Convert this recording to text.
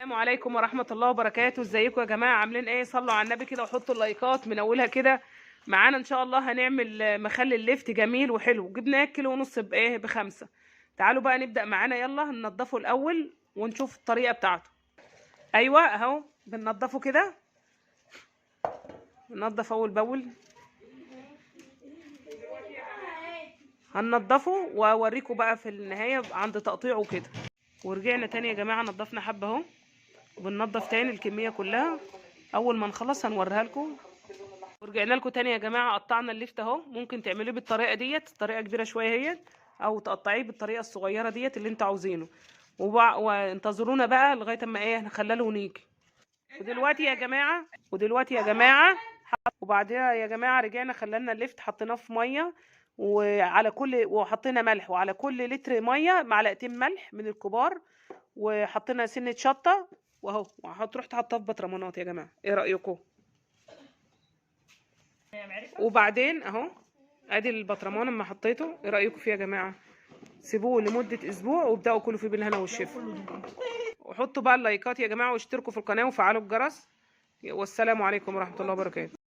السلام عليكم ورحمة الله وبركاته. ازيكم يا جماعة؟ عاملين ايه؟ صلوا على النبي كده وحطوا اللايكات من اولها كده. معانا ان شاء الله هنعمل مخلل ليفت جميل وحلو. جبنا كيلو ونص ب5. تعالوا بقى نبدأ. معانا يلا ننضفه الاول ونشوف الطريقة بتاعته. ايوه اهو بننضفه كده. ننضف اول باول. هننضفه واوريكم بقى في النهاية عند تقطيعه كده. ورجعنا تاني يا جماعة، نضفنا حبة اهو. وبننضف تاني الكمية كلها. اول ما نخلص هنوريها لكم. ورجعنا لكم تاني يا جماعه. قطعنا الليفت اهو. ممكن تعملوه بالطريقه ديت، طريقه كبيره شويه هي، او تقطعيه بالطريقه الصغيره ديت اللي انتوا عاوزينه. وانتظرونا بقى لغايه اما ايه نخلله ونيجي. ودلوقتي يا جماعه وبعدها يا جماعه رجعنا خللنا الليفت، حطيناه في ميه وحطينا ملح، وعلى كل لتر ميه معلقتين ملح من الكبار، وحطينا سنه شطه. واهو رحت حطاه في بطرمانات يا جماعه. ايه رايكم؟ وبعدين اهو ادي البطرمان اما حطيته. ايه رايكم فيه يا جماعه؟ سيبوه لمده اسبوع وابداوا كلوا فيه بالهنا والشفا. وحطوا بقى اللايكات يا جماعه، واشتركوا في القناه وفعلوا الجرس. والسلام عليكم ورحمه الله وبركاته.